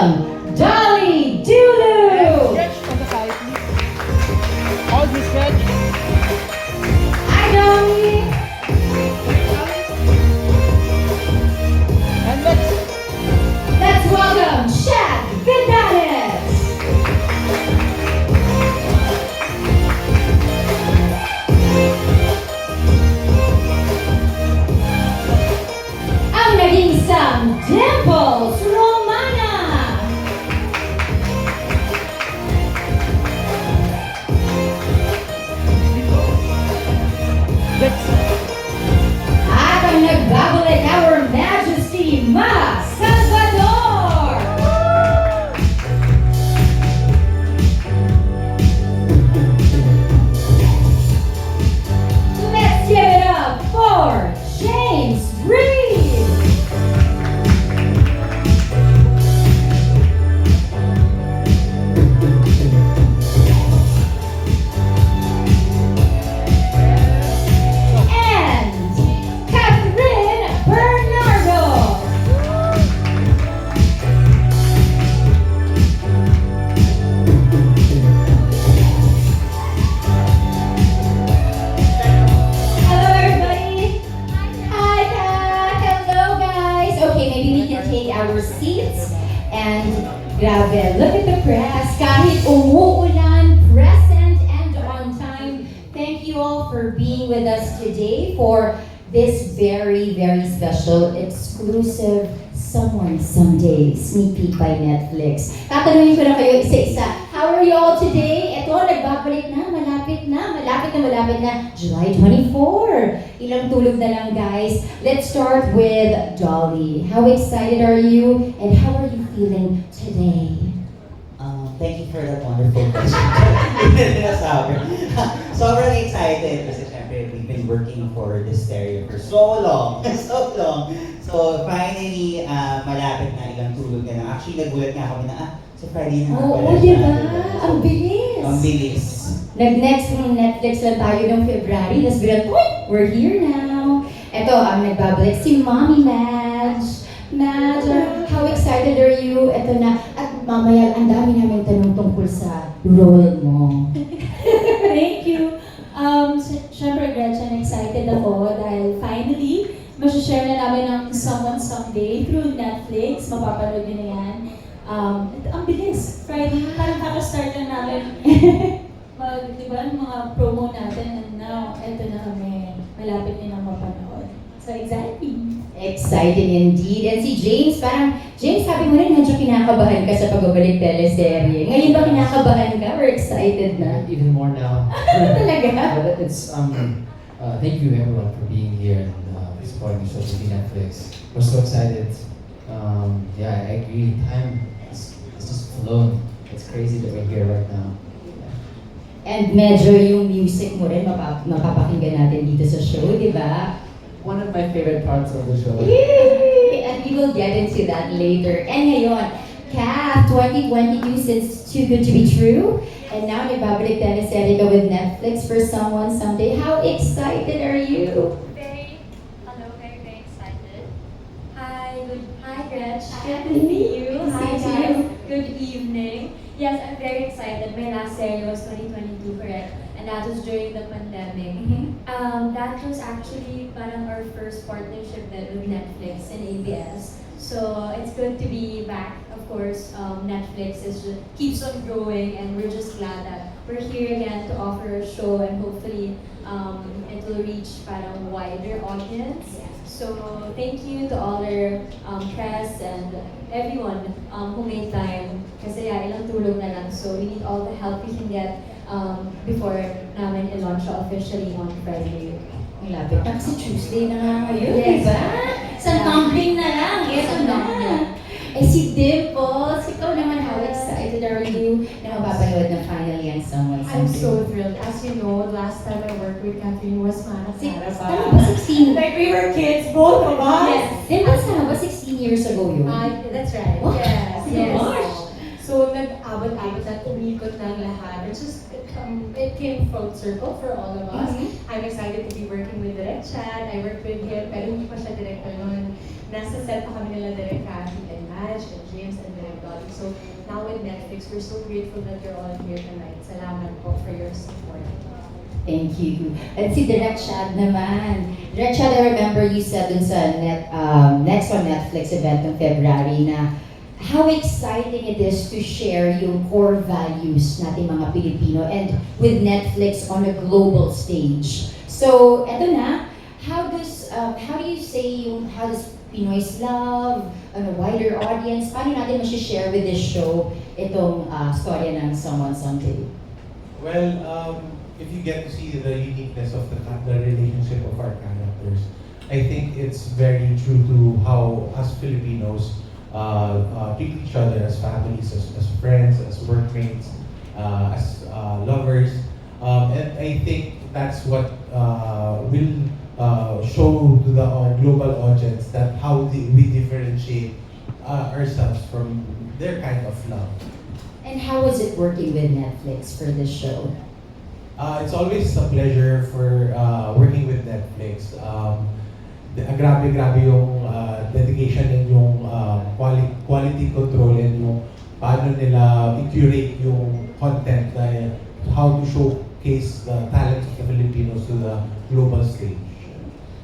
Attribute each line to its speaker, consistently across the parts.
Speaker 1: welcome Dolly Dulu!
Speaker 2: Stretch on the side, please. All the stretch.
Speaker 1: Hi, Dolly!
Speaker 2: And
Speaker 1: Let's welcome Chad Vidanes! Ang naging isang Dimples Romana!
Speaker 2: let's
Speaker 1: At ang nagbabalik, our Majesty Ma Salvador! Let's give it up for James Reed! And Catherine Bernardo! Hello everybody! Hi Kat! Hello guys! Okay, maybe we can take our seats and grabe, look at the press. Kahit umuulan, present and on time. Thank you all for being with us today for this very, very special, exclusive Someone Someday sneak peek by Netflix. Tatanungin ko na kayo isa-isa. How are you all today? Ito, nagbabalik na, malapit na, July 24. Ilang tulog na lang, guys. Let's start with Dolly. How excited are you and how are you feeling today?
Speaker 3: Thank you for that wonderful question. Sobrang excited kasi syempre we've been working for this stereo for so long. So finally, malapit na, ilang tulog na lang. Actually, nagulat nga kami na, sa Friday na nga pala
Speaker 1: Oo,
Speaker 3: siya,
Speaker 1: diba?
Speaker 3: diba? So,
Speaker 1: Ang bilis!
Speaker 3: Ang bilis.
Speaker 1: Nag-next Netflix lang tayo ng February, tapos bilang, uy, we're here now. Ito, ang nagbabalik si Mommy Madge. Madge, how excited are you? Ito na, at mamaya, ang dami namin tanong tungkol sa role mo.
Speaker 4: Thank you. Siyempre, Gretchen, excited ako dahil finally, masashare na namin ang Someone Someday through Netflix. Mapapanood nyo na yan. Ang bilis. Friday, parang kakastart lang namin. Di ba, ang mga promo natin, and now, eto na kami. Malapit nyo na mapanood. So, exciting.
Speaker 1: Exciting indeed. And si James, parang, James, sabi mo rin, medyo kinakabahan ka sa pagbabalik teleserye. Ngayon ba kinakabahan ka or excited na?
Speaker 5: Even more now.
Speaker 1: Talaga?
Speaker 5: But it's thank you everyone for being here and supporting the show with Netflix. We're so excited. Yeah, I agree. Time is just flown. It's crazy that we're here right now.
Speaker 1: And medyo yung music mo rin mapapakinggan natin dito sa show, di ba?
Speaker 5: One of my favorite parts of the show.
Speaker 1: Yay! And we will get into that later. And ngayon, Kath, 2022 since Too Good to Be True. And now, nagbabalik teleserye ka with Netflix for Someone Someday. How excited are you?
Speaker 6: Very excited. Hi, Gretch. Good to see you. Hi,
Speaker 1: See you.
Speaker 6: guys. Good evening. Yes, I'm very excited. My last series was 2022, correct? And that was during the pandemic. That was actually parang our first partnership then with Netflix and ABS. So it's good to be back. Of course, Netflix keeps on growing, and we're just glad that we're here again to offer a show, and hopefully it will reach parang wider audience. So thank you to all our press and everyone who made time. Kasi ilang tulog na lang, so we need all the help we can get before namin i-launch siya officially on Friday.
Speaker 1: Ang lapit na kasi Tuesday na nga ngayon,
Speaker 6: Yes.
Speaker 1: di ba? Sa tumbling na lang, ito na. Eh si Dimples, ikaw naman, how excited are you na mapapanood na finally ang Someone
Speaker 7: I'm
Speaker 1: Someday?
Speaker 7: so thrilled. As you know, last time I worked with Catherine was Mana
Speaker 1: Tama ba 16?
Speaker 7: Like we were kids, both of us.
Speaker 1: Yes. Dimples, tama ba 16 years ago yun?
Speaker 7: That's right.
Speaker 1: What?
Speaker 7: Yes.
Speaker 1: Gosh.
Speaker 7: So nag-abot-abot at umikot ng lahat. It came full circle for all of us.
Speaker 1: Mhm.
Speaker 7: I'm excited to be working with Direct Chad. I worked with him, pero hindi pa siya director noon. nasa set pa kami nila Direk Cathy and Madge and James and Direk Dolly. So now with Netflix, we're so grateful that you're all here tonight. Salamat po for your support.
Speaker 1: Thank you. At si Direk Shad naman. Direk Shad, I remember you said dun sa next on Netflix event ng February na how exciting it is to share yung core values nating mga Pilipino and with Netflix on a global stage. So, eto na, how do you say yung how does Pinoy's love on a wider audience? Paano natin share with this show itong storya ng Someone Someday?
Speaker 8: Well, if you get to see the uniqueness of the relationship of our characters, I think it's very true to how us Filipinos treat each other as families, as friends, as workmates, as lovers. And I think that's what will show to the global audience that how we differentiate ourselves from their kind of love.
Speaker 1: And how was it working with Netflix for this show?
Speaker 8: It's always a pleasure for working with Netflix. Grabe yung dedication and yung quality control and yung paano nila i-curate yung content na how to showcase the talents of the Filipinos to the global stage.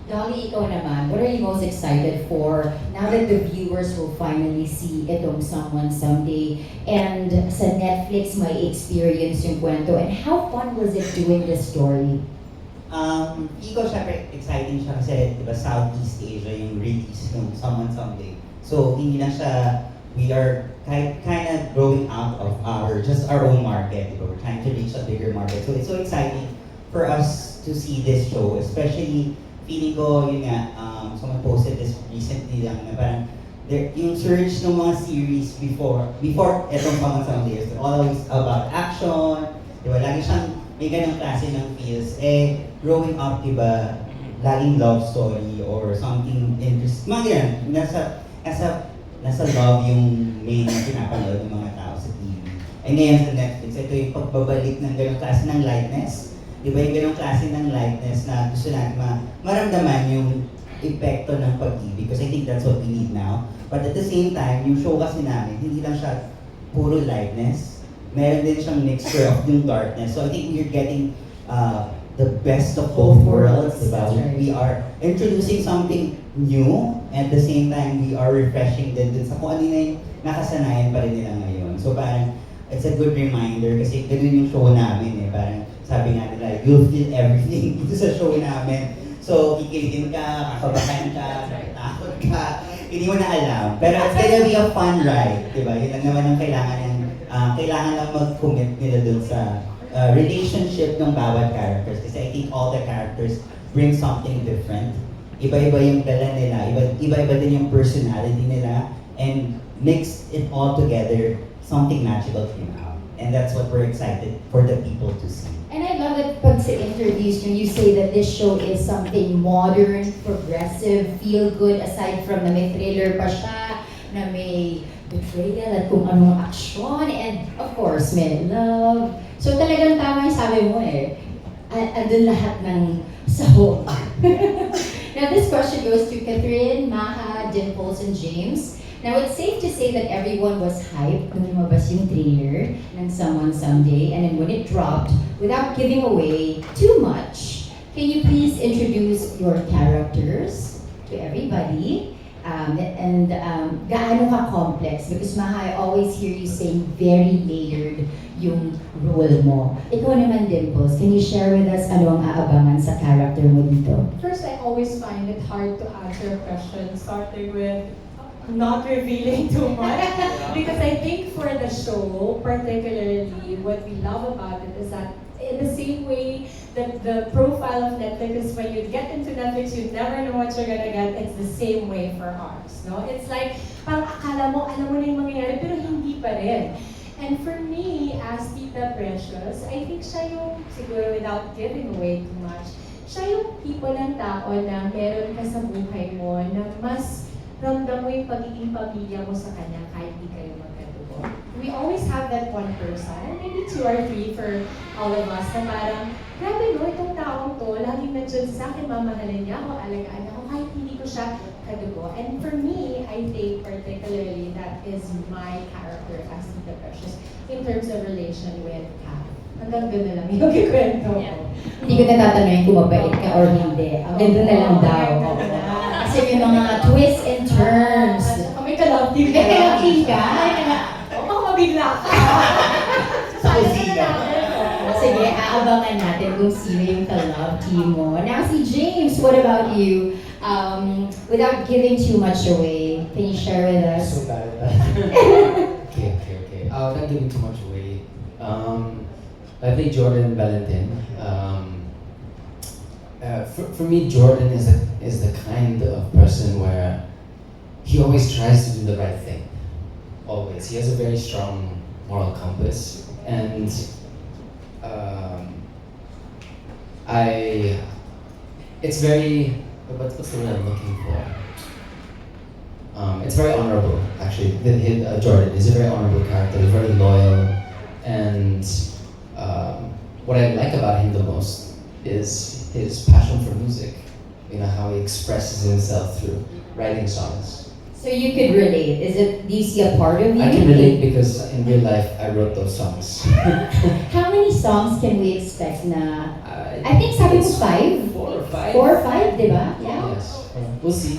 Speaker 1: Dolly, ikaw naman, what are you most excited for now that the viewers will finally see itong Someone Someday and sa Netflix may experience yung kwento, and how fun was it doing this story?
Speaker 3: Iko, syempre, exciting siya kasi, di ba, Southeast Asia yung release ng Someone Someday. So, hindi lang siya, we are kind of growing out of just our own market. Di ba? We're trying to reach a bigger market. So, it's so exciting for us to see this show, especially feeling ko, yun nga, someone posted this recently lang na parang yung surge ng mga series before etong Someone Someday is always about action, di ba? Lagi siyang may ganang klase ng feels. Growing up, di ba, laging love story or something interesting. Mga ganyan, nasa love yung main na pinapanood ng mga tao sa TV. And ngayon sa Netflix, ito yung pagbabalik ng ganang klase ng lightness. Di ba yung ganong klase ng lightness na gusto natin maramdaman yung epekto ng pag-ibig, because I think that's what we need now. But at the same time, yung show kasi namin, hindi lang siya puro lightness. Meron din siyang mixture of yung darkness. So I think we're getting the best of both worlds. Diba?
Speaker 1: Right.
Speaker 3: We are introducing something new, and at the same time, we are refreshing din sa kung ano yung nakasanayan pa rin nila ngayon. So parang, it's a good reminder kasi ganun yung show namin parang sabi nga nila, you'll feel everything dito sa show namin. So, kikilitin ka, kakabahan ka, takot ka, hindi mo na alam. Pero it's gonna be a fun ride, di ba? Yun lang naman ang kailangan lang mag-commit nila dun sa relationship ng bawat characters. Kasi I think all the characters bring something different. Iba-iba yung dala nila, iba-iba din yung personality nila, and mix it all together, something magical came out. And that's what we're excited for the people to see.
Speaker 1: And I love it pag sa interviews nyo, you say that this show is something modern, progressive, feel-good, aside from na may thriller pa siya, na may betrayal at kung anong aksyon, and of course, may love. So talagang tama yung sabi mo andun lahat ng sahog. Now this question goes to Catherine, Maha, Dimples, and James. Now, it's safe to say that everyone was hyped nung lumabas yung trailer ng Someone Someday, and then when it dropped, without giving away too much, can you please introduce your characters to everybody? And gaano ka complex? Because Maha, I always hear you saying very layered yung role mo. Ikaw naman, Dimples, can you share with us ano ang aabangan sa character mo dito?
Speaker 7: First, I always find it hard to answer a question starting with not revealing too much. Because I think for the show, particularly, what we love about it is that in the same way that the profile of Netflix is when you get into Netflix, you never know what you're gonna get, it's the same way for ours. No? It's like, parang akala mo, alam mo na yung mangyayari, pero hindi pa rin. And for me, as Tita Precious, I think siya yung, siguro without giving away too much, siya yung tipo ng tao na meron ka sa buhay mo na mas ramdam mo yung pagiging pamilya mo sa kanya kahit di kayo magkadugo. We always have that one person, and maybe two or three for all of us, na parang, grabe no, itong taong to, laging nandyan sa akin, mamahalin niya ako, alagaan niya ako, kahit hindi ko siya kadugo. And for me, I think particularly that is my character as the Precious in terms of relation with Kat. Hanggang doon na lang yung kikwento ko.
Speaker 1: Hindi ko natatanungin kung mabait ka or hindi. Ang ganda na lang daw. Kasi may mga twists and turns.
Speaker 7: May ka-love team
Speaker 1: May ka-love team ka?
Speaker 7: O, baka mabigla ka.
Speaker 3: Sa kusina.
Speaker 1: Sige, aabangan natin kung sino yung ka-love team mo. Now si James, what about you? Without giving too much away, can you share with us?
Speaker 5: So bad at that. Okay. Without giving too much away. I play Jordan Valentin. For me, Jordan is the kind of person where he always tries to do the right thing. Always. He has a very strong moral compass, and it's very, what's the word I'm looking for? It's very honorable, actually. Jordan is a very honorable character, very loyal, and what I like about him the most is his passion for music. You know, how he expresses himself through writing songs.
Speaker 1: So you could relate. Do you see a part of you?
Speaker 5: I can relate because in real life, I wrote those songs.
Speaker 1: How many songs can we expect na? I think sabi mo
Speaker 5: it's
Speaker 1: 5?
Speaker 5: 4 or 5.
Speaker 1: 4 or 5, di ba? Yeah.
Speaker 5: Yes. We'll see.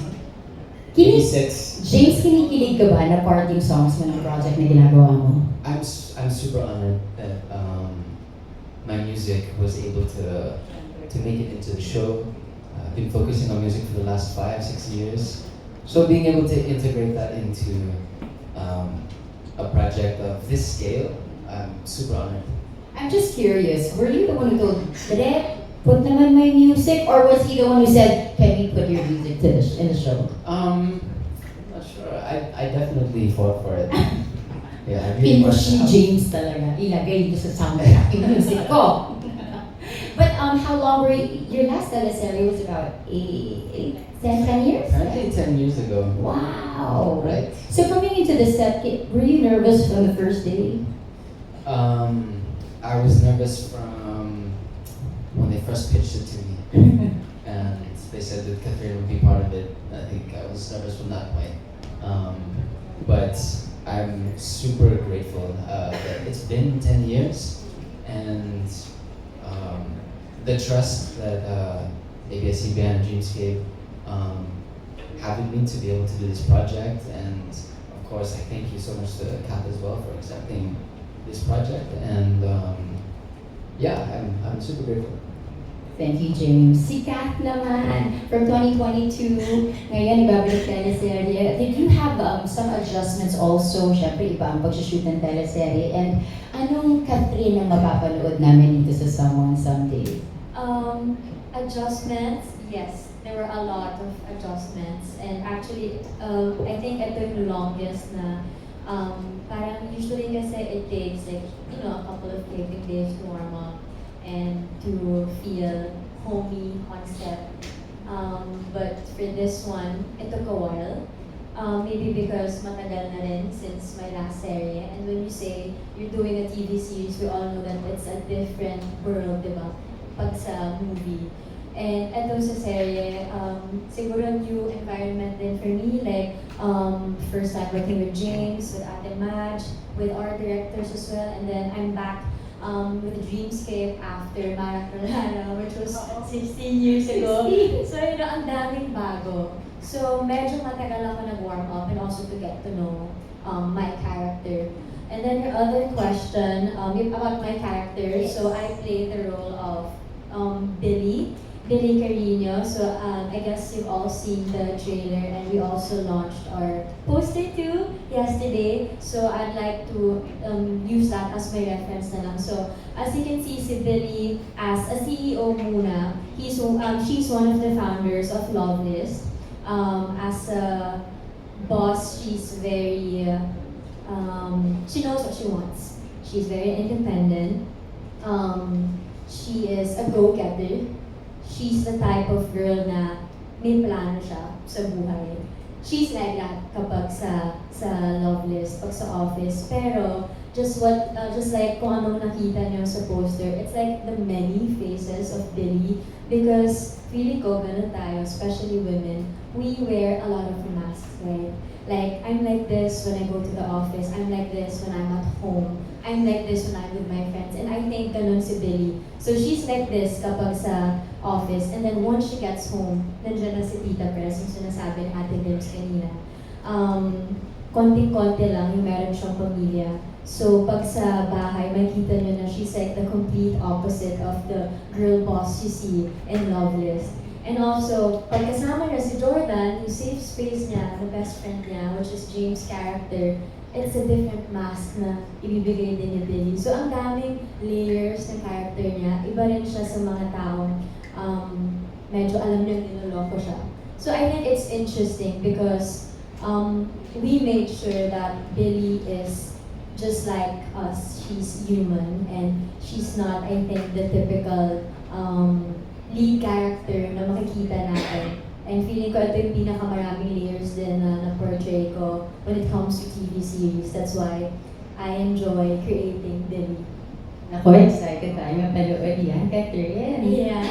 Speaker 5: Maybe
Speaker 1: Kinig,
Speaker 5: 6.
Speaker 1: James, kinikilig ka ba na part yung songs mo ng project na ginagawa mo?
Speaker 5: I'm super honored that my music was able to make it into the show. I've been focusing on music for the last 5-6 years. So being able to integrate that into a project of this scale, I'm super honored.
Speaker 1: I'm just curious, were you the one who told, Dre, put naman my music? Or was he the one who said, can we put your music in the show?
Speaker 5: I'm not sure. I definitely fought for it. Yeah, I really
Speaker 1: Pinush
Speaker 5: worked
Speaker 1: ni
Speaker 5: hard.
Speaker 1: James talaga, ilagay dito sa soundtrack yung music ko. But how long were your last teleserye was about 10 years?
Speaker 5: Apparently 10 years ago.
Speaker 1: Wow.
Speaker 5: Right?
Speaker 1: So coming into the set, were you nervous from the first day?
Speaker 5: I was nervous from when they first pitched it to me. And they said that Catherine would be part of it. I think I was nervous from that point. But I'm super grateful that it's been 10 years, and the trust that ABS-CBN and Dreamscape have in me to be able to do this project. And of course, I thank you so much to Kat as well for accepting this project. And yeah, I'm super grateful.
Speaker 1: Thank you, James. Si Kat naman, from 2022, ngayon ibabalik teleserye. Did you have some adjustments also? Siyempre, iba ang pag-shoot ng teleserye. And anong Catherine ang mapapanood namin dito sa Someone Someday?
Speaker 6: Adjustments, yes. There were a lot of adjustments. And actually, I think ito yung longest na parang usually kasi it takes like, a couple of taping days to warm up and to feel homey on set. But for this one, it took a while. Maybe because matagal na rin since my last series. And when you say you're doing a TV series, we all know that it's a different world, di ba? Pag sa movie. And eto sa serye, siguro new environment din for me. Like, first time working with James, with Ate Madge, with our directors as well. And then I'm back with Dreamscape after Maracolana, which was 16 years ago. So, ang daming bago. So, medyo matagal ako nag-warm up and also to get to know my character. And then your other question about my character, so I played the role of Billy Carino. So I guess you've all seen the trailer, and we also launched our poster too yesterday. So I'd like to use that as my reference na lang. So as you can see, si Billy as a CEO muna, she's one of the founders of Lovelist. As a boss, she's very she knows what she wants. She's very independent. She is a go-getter. She's the type of girl na may plano siya sa buhay. she's like that kapag sa Loveless, pag sa office. Pero just like kung anong nakita niyo sa poster, it's like the many faces of Billy, because feeling ko ganun tayo, especially women, we wear a lot of masks, right? Like, I'm like this when I go to the office, I'm like this when I'm at home, I'm like this when I'm with my friends, and I think ganun si Billy. So she's like this kapag sa office, and then once she gets home, nandiyan na si Tita Press, yung sinasabi ni Ate Lims kanina. Konting-konti lang yung meron siyang pamilya. So pag sa bahay, makikita niyo na she's like the complete opposite of the girl boss you see in Loveless. And also, pag kasama niya si Jordan, yung safe space niya, the best friend niya, which is James' character, it's a different mask na ibibigay din ni Billy. So ang daming layers ng character niya. Iba rin siya sa mga taong medyo alam niyo niloloko siya. So I think it's interesting because we made sure that Billy is just like us. She's human and she's not, I think, the typical lead character na makikita natin. And feeling ko ito yung pinakamaraming layers din na na-portray ko when it comes to TV series. That's why I enjoy creating Billy.
Speaker 1: Ako, excited tayo mapanood yan, Catherine.
Speaker 6: Yeah.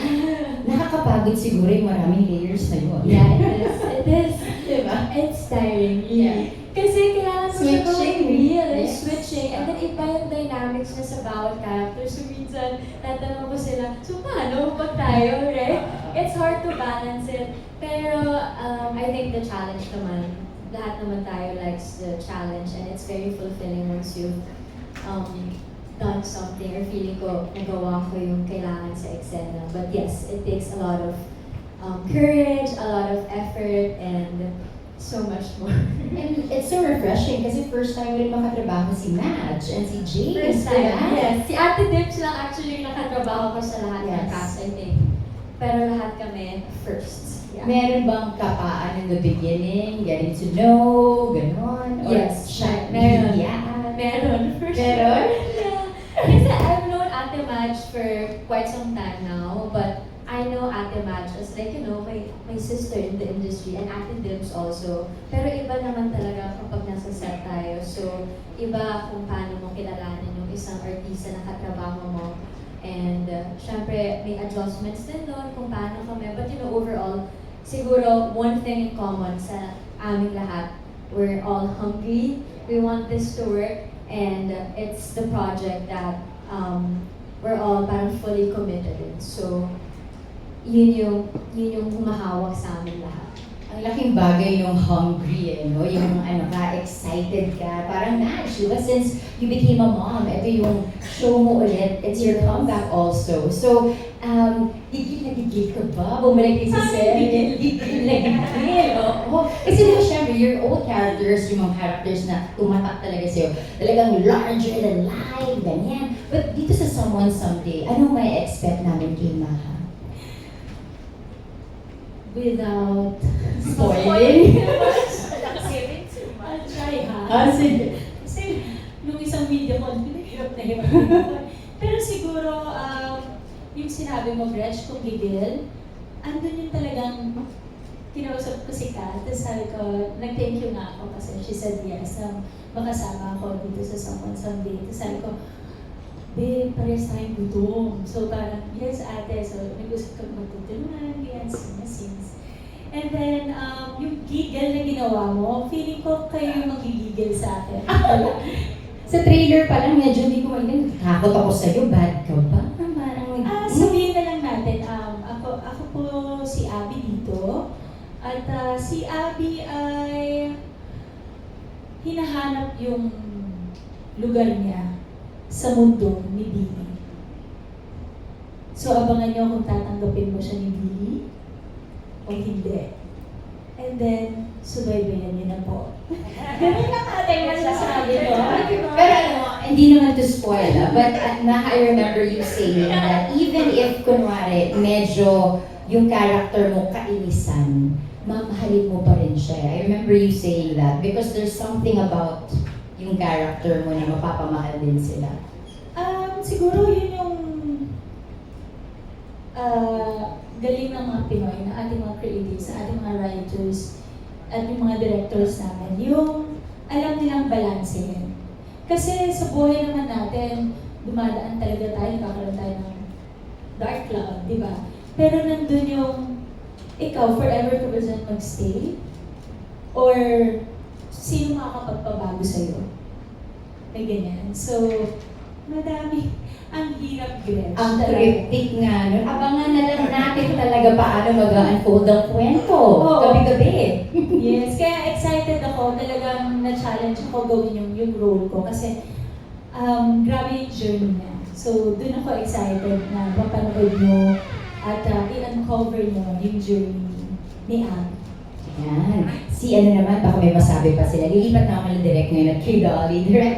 Speaker 1: Nakakapagod siguro yung maraming layers na yun.
Speaker 6: Yeah, it is. It is.
Speaker 1: Diba?
Speaker 6: It's tiring, really.
Speaker 1: Yeah.
Speaker 6: Kasi kailangan mo siya
Speaker 1: Switching.
Speaker 6: gawin real,
Speaker 1: Yes.
Speaker 6: switching. And then iba yung dynamics niya sa bawat character. So minsan, tatanong ko sila, so paano pag tayo, right? It's hard to balance it. Pero I think the challenge naman, lahat naman tayo likes the challenge, and it's very fulfilling once you've done something or feeling ko nagawa ko yung kailangan sa eksena. But yes, it takes a lot of courage, a lot of effort, and so much more.
Speaker 1: And it's so refreshing kasi first time rin makatrabaho si Madge and si James.
Speaker 6: First time,
Speaker 1: diba?
Speaker 6: yes. Si Ate Dips lang actually yung nakatrabaho ko sa lahat ng
Speaker 1: Yes.
Speaker 6: cast, I think. Pero lahat kami first. Yeah.
Speaker 1: Meron bang kapaan in the beginning, getting to know, ganon? Or
Speaker 6: Yes,
Speaker 1: siya,
Speaker 6: meron.
Speaker 1: Yeah.
Speaker 6: Meron, for sure.
Speaker 1: Meron?
Speaker 6: Yeah. Kasi I've known Ate Madge for quite some time now, but I know Ate Madge as like, you know, my sister in the industry, and Ate Dims also. Pero iba naman talaga kapag nasa set tayo. So, iba kung paano mo kilalanin yung isang artista na katrabaho mo. And syempre, may adjustments din doon kung paano kami. But you know, overall, siguro one thing in common sa aming lahat, we're all hungry. We want this to work, and it's the project that we're all parang fully committed in. So, yun yung humahawak sa amin lahat.
Speaker 1: Ang laking bagay yung hungry, no? Yung ano ka, excited ka. Parang Madge, diba? Since you became a mom, ito yung show mo ulit. It's your comeback also. So, gigil na gigil ka ba? Bumalik kayo sa set. Gigil na gigil. Oo. Kasi diba, syempre, your old characters, yung mga characters na tumatak talaga sa'yo, talagang larger than life, ganyan. But dito sa Someone Someday, anong may expect namin kay Maha?
Speaker 4: Without
Speaker 1: Spoiling?
Speaker 4: I'll try, ha?
Speaker 1: Sige.
Speaker 4: Kasi nung isang video ko, hirap na hirap ako. Pero siguro, yung sinabi mo, Gretch, kung gigil, andun yung talagang kinausap ko si Kat, tapos sabi ko, nag-thank you nga ako kasi she said yes, na makasama ako dito sa Someone Someday. Tapos sabi ko, babe, pares tayong gutom. So parang, yes ate, so nag-usap kami magtutulungan, yan, scenes. And then, yung giggle na ginawa mo, feeling ko kayo yung magigigil sa akin.
Speaker 1: Sa trailer pa lang, medyo hindi ko maintindihan. Takot ako sa'yo, bad ka ba? Parang
Speaker 4: Sabihin na lang natin, ako po si Abby dito. At si Abby ay hinahanap yung lugar niya sa mundo ni Billy. So abangan niyo kung tatanggapin mo siya ni Billy o hindi. And then, subaybayan niyo na po. Ganun lang natin masasabi ko.
Speaker 1: Pero ano, hindi naman to spoil, but I remember you saying that even if, kunwari, medyo yung character mo kainisan, mamahalin mo pa rin siya. I remember you saying that because there's something about yung character mo na mapapamahal din sila.
Speaker 4: Siguro yun yung galing ng mga Pinoy, na ating mga creatives, na ating mga writers. at yung mga directors namin, yung alam nilang balansehin. Kasi sa buhay naman natin, dumadaan talaga tayo, nakakaroon tayo ng dark cloud, di ba? Pero nandun yung, ikaw, forever ka ba dyan magstay? Or sino makakapagpabago sa'yo? May ganyan. So, madami. Ang hirap, Gretch.
Speaker 1: Ang cryptic nga nun. Abangan na lang natin talaga paano mag-unfold ang kwento.
Speaker 4: Oo.
Speaker 1: Gabi-gabi.
Speaker 4: Yes, kaya excited ako. Talagang na-challenge ako gawin yung role ko. Kasi grabe yung journey niya. So, dun ako excited na mapanood mo at i-uncover mo yung journey ni Abby.
Speaker 1: Yan. Si ano naman, baka may masabi pa sila. Lilipat na ako ng direct ngayon at kay Dolly. Direct